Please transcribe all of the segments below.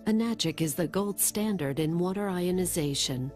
Enagic is the gold standard in water ionization.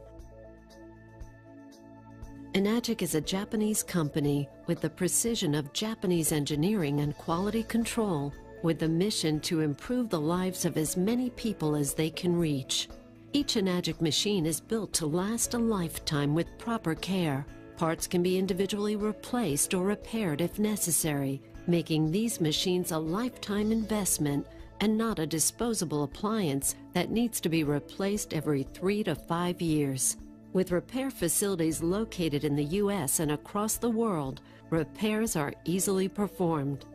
Enagic is a Japanese company with the precision of Japanese engineering and quality control, with the mission to improve the lives of as many people as they can reach. Each Enagic machine is built to last a lifetime with proper care. Parts can be individually replaced or repaired if necessary, making these machines a lifetime investment and not a disposable appliance that needs to be replaced every 3 to 5 years. With repair facilities located in the U.S. and across the world, repairs are easily performed.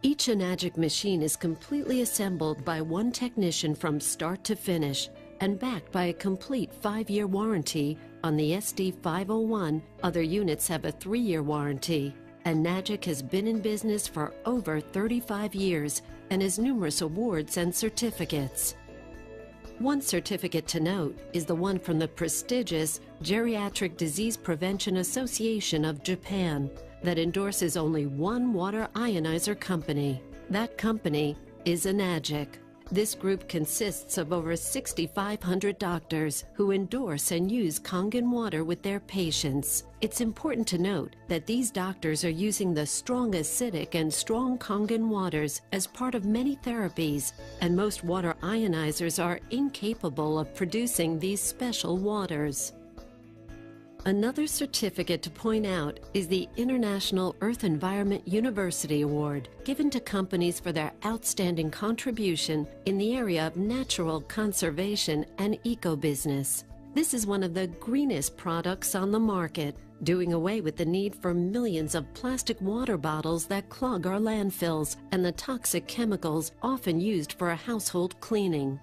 Each Enagic machine is completely assembled by one technician from start to finish and backed by a complete 5-year warranty. On the SD501, other units have a 3-year warranty. Enagic has been in business for over 35 years and has numerous awards and certificates. One certificate to note is the one from the prestigious Geriatric Disease Prevention Association of Japan that endorses only one water ionizer company. That company is Enagic. This group consists of over 6,500 doctors who endorse and use Kangen Water with their patients. It's important to note that these doctors are using the strong acidic and strong Kangen waters as part of many therapies, and most water ionizers are incapable of producing these special waters. Another certificate to point out is the International Earth Environment University Award, given to companies for their outstanding contribution in the area of natural conservation and eco-business. This is one of the greenest products on the market, doing away with the need for millions of plastic water bottles that clog our landfills and the toxic chemicals often used for a household cleaning.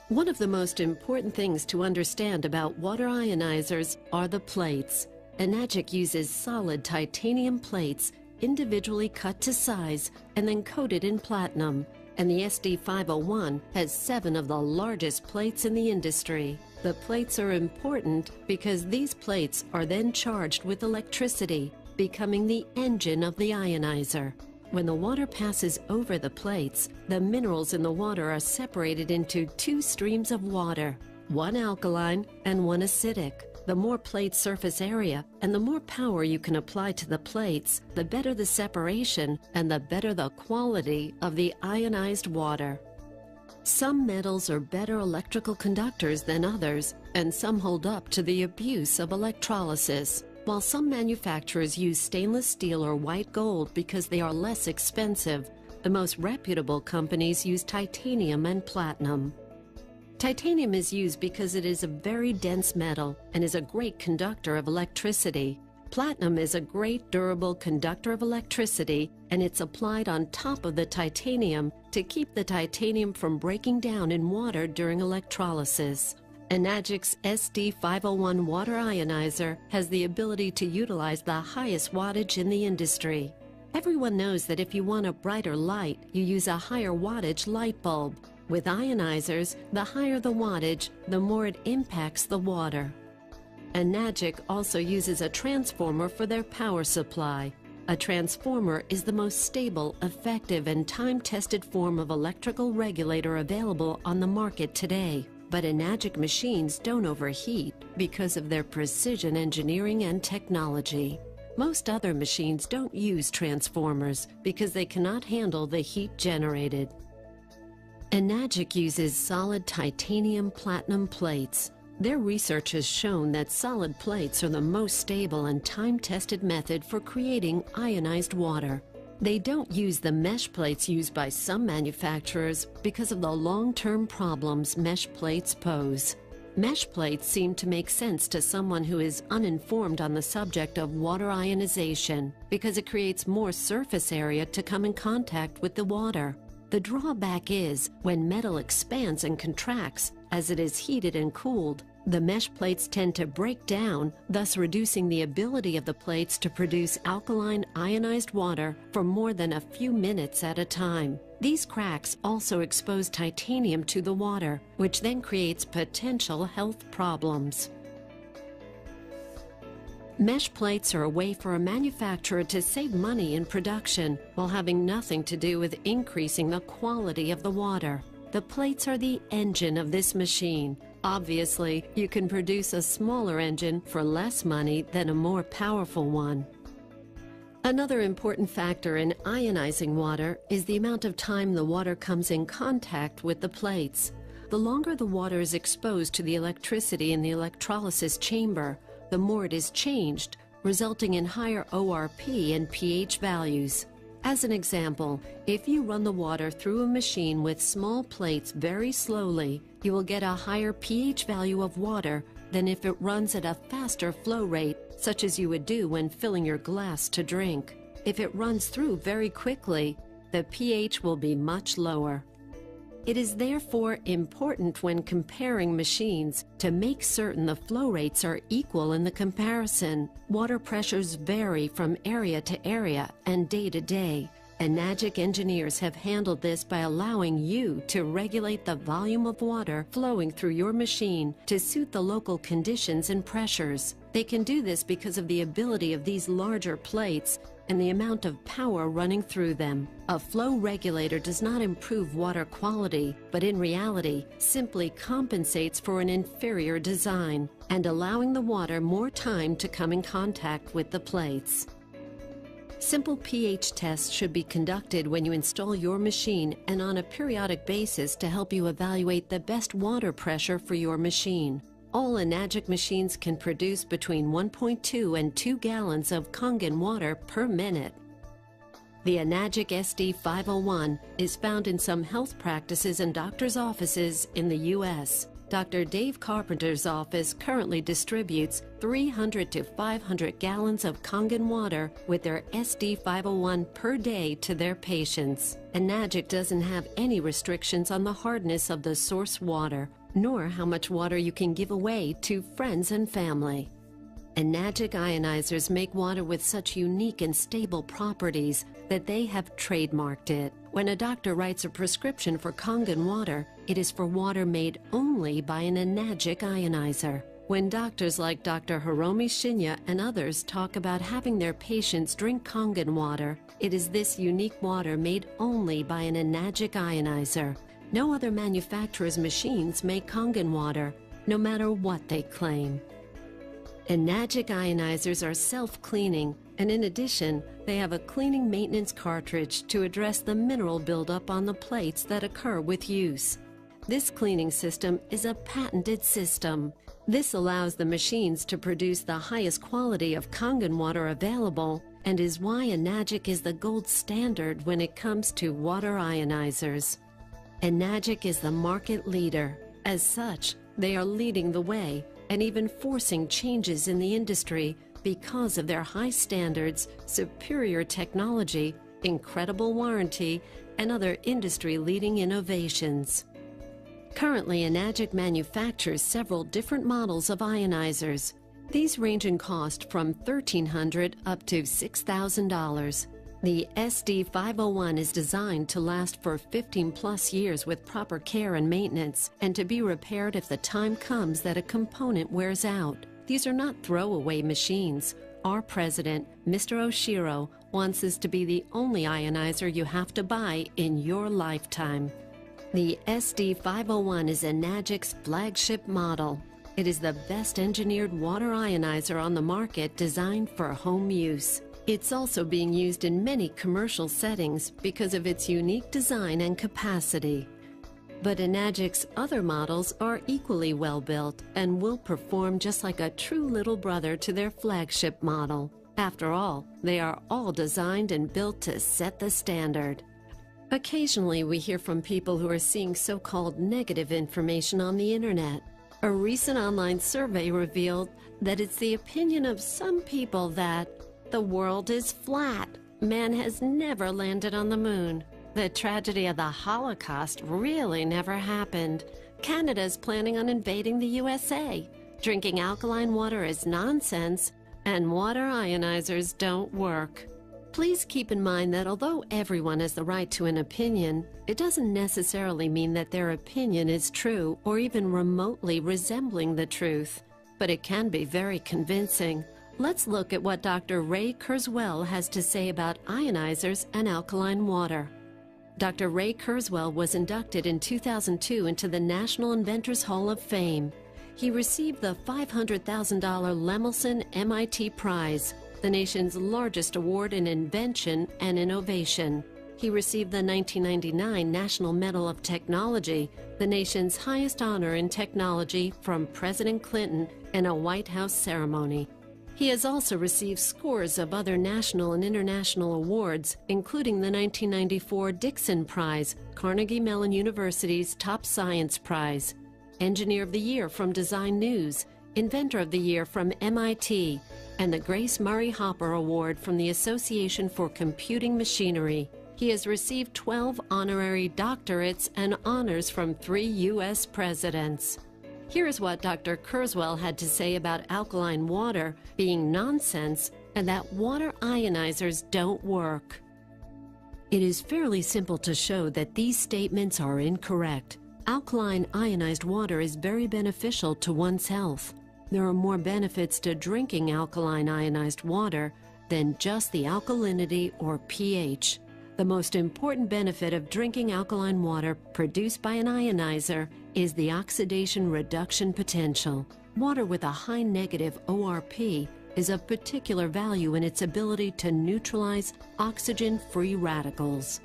One of the most important things to understand about water ionizers are the plates. Enagic uses solid titanium plates individually cut to size and then coated in platinum, and the SD501 has 7 of the largest plates in the industry. The plates are important because these plates are then charged with electricity, becoming the engine of the ionizer. When the water passes over the plates, the minerals in the water are separated into 2 streams of water, one alkaline and one acidic. The more plate surface area and the more power you can apply to the plates, the better the separation and the better the quality of the ionized water. Some metals are better electrical conductors than others, and some hold up to the abuse of electrolysis. While some manufacturers use stainless steel or white gold because they are less expensive, the most reputable companies use titanium and platinum. Titanium is used because it is a very dense metal and is a great conductor of electricity. Platinum is a great durable conductor of electricity, and it's applied on top of the titanium to keep the titanium from breaking down in water during electrolysis. Enagic's SD501 water ionizer has the ability to utilize the highest wattage in the industry. Everyone knows that if you want a brighter light, you use a higher wattage light bulb. With ionizers, the higher the wattage, the more it impacts the water. Enagic also uses a transformer for their power supply. A transformer is the most stable, effective, and time-tested form of electrical regulator available on the market today. But Enagic machines don't overheat because of their precision engineering and technology. Most other machines don't use transformers because they cannot handle the heat generated. Enagic uses solid titanium platinum plates. Their research has shown that solid plates are the most stable and time-tested method for creating ionized water. They don't use the mesh plates used by some manufacturers because of the long-term problems mesh plates pose. Mesh plates seem to make sense to someone who is uninformed on the subject of water ionization because it creates more surface area to come in contact with the water. The drawback is when metal expands and contracts as it is heated and cooled, the mesh plates tend to break down, thus reducing the ability of the plates to produce alkaline ionized water for more than a few minutes at a time. These cracks also expose titanium to the water, which then creates potential health problems. Mesh plates are a way for a manufacturer to save money in production while having nothing to do with increasing the quality of the water. The plates are the engine of this machine. Obviously, you can produce a smaller engine for less money than a more powerful one. Another important factor in ionizing water is the amount of time the water comes in contact with the plates. The longer the water is exposed to the electricity in the electrolysis chamber, the more it is changed, resulting in higher ORP and pH values. As an example, if you run the water through a machine with small plates very slowly, you will get a higher pH value of water than if it runs at a faster flow rate, such as you would do when filling your glass to drink. If it runs through very quickly, the pH will be much lower. It is therefore important when comparing machines to make certain the flow rates are equal in the comparison. Water pressures vary from area to area and day to day. Enagic engineers have handled this by allowing you to regulate the volume of water flowing through your machine to suit the local conditions and pressures. They can do this because of the ability of these larger plates and the amount of power running through them. A flow regulator does not improve water quality, but in reality simply compensates for an inferior design and allowing the water more time to come in contact with the plates. Simple pH tests should be conducted when you install your machine and on a periodic basis to help you evaluate the best water pressure for your machine. All Enagic machines can produce between 1.2 and 2 gallons of Kangen water per minute. The Enagic SD501 is found in some health practices and doctors' offices in the U.S. Dr. Dave Carpenter's office currently distributes 300 to 500 gallons of Kangen water with their SD501 per day to their patients. Enagic doesn't have any restrictions on the hardness of the source water, nor how much water you can give away to friends and family. Enagic ionizers make water with such unique and stable properties that they have trademarked it. When a doctor writes a prescription for Kangen water, it is for water made only by an Enagic ionizer. When doctors like Dr. Hiromi Shinya and others talk about having their patients drink Kangen water, it is this unique water made only by an Enagic ionizer. No other manufacturer's machines make Kangen water, no matter what they claim. Enagic ionizers are self-cleaning, and in addition, they have a cleaning maintenance cartridge to address the mineral buildup on the plates that occur with use. This cleaning system is a patented system. This allows the machines to produce the highest quality of Kangen water available and is why Enagic is the gold standard when it comes to water ionizers. Enagic is the market leader. As such, they are leading the way and even forcing changes in the industry because of their high standards, superior technology, incredible warranty, and other industry-leading innovations. Currently, Enagic manufactures several different models of ionizers. These range in cost from $1,300 up to $6,000. The SD501 is designed to last for 15+ years with proper care and maintenance, and to be repaired if the time comes that a component wears out. These are not throwaway machines. Our president, Mr. Oshiro, wants this to be the only ionizer you have to buy in your lifetime. The SD501 is Enagic's flagship model. It is the best engineered water ionizer on the market designed for home use. It's also being used in many commercial settings because of its unique design and capacity. But Enagic's other models are equally well built and will perform just like a true little brother to their flagship model. After all, they are all designed and built to set the standard. Occasionally, we hear from people who are seeing so-called negative information on the internet. A recent online survey revealed that it's the opinion of some people that the world is flat. Man has never landed on the moon. The tragedy of the Holocaust really never happened. Canada's planning on invading the USA. Drinking alkaline water is nonsense, and water ionizers don't work. Please keep in mind that although everyone has the right to an opinion, it doesn't necessarily mean that their opinion is true or even remotely resembling the truth. But it can be very convincing. Let's look at what Dr. Ray Kurzweil has to say about ionizers and alkaline water. Dr. Ray Kurzweil was inducted in 2002 into the National Inventors Hall of Fame. He received the $500,000 Lemelson MIT Prize, the nation's largest award in invention and innovation. He received the 1999 National Medal of Technology, the nation's highest honor in technology, from President Clinton in a White House ceremony. He has also received scores of other national and international awards, including the 1994 Dixon Prize, Carnegie Mellon University's Top Science Prize, Engineer of the Year from Design News, Inventor of the Year from MIT, and the Grace Murray Hopper Award from the Association for Computing Machinery. He has received 12 honorary doctorates and honors from 3 U.S. presidents. Here is what Dr. Kurzweil had to say about alkaline water being nonsense and that water ionizers don't work. It is fairly simple to show that these statements are incorrect. Alkaline ionized water is very beneficial to one's health. There are more benefits to drinking alkaline ionized water than just the alkalinity or pH. The most important benefit of drinking alkaline water produced by an ionizer is the oxidation reduction potential. Water with a high negative ORP is of particular value in its ability to neutralize oxygen-free radicals.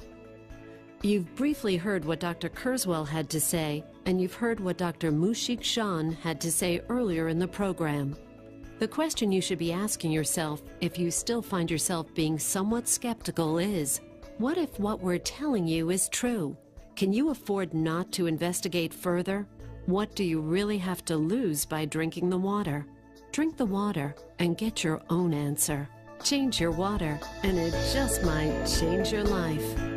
You've briefly heard what Dr. Kurzweil had to say, and you've heard what Dr. Mushik Shan had to say earlier in the program. The question you should be asking yourself, if you still find yourself being somewhat skeptical, is, what if what we're telling you is true? Can you afford not to investigate further? What do you really have to lose by drinking the water? Drink the water and get your own answer. Change your water, and it just might change your life.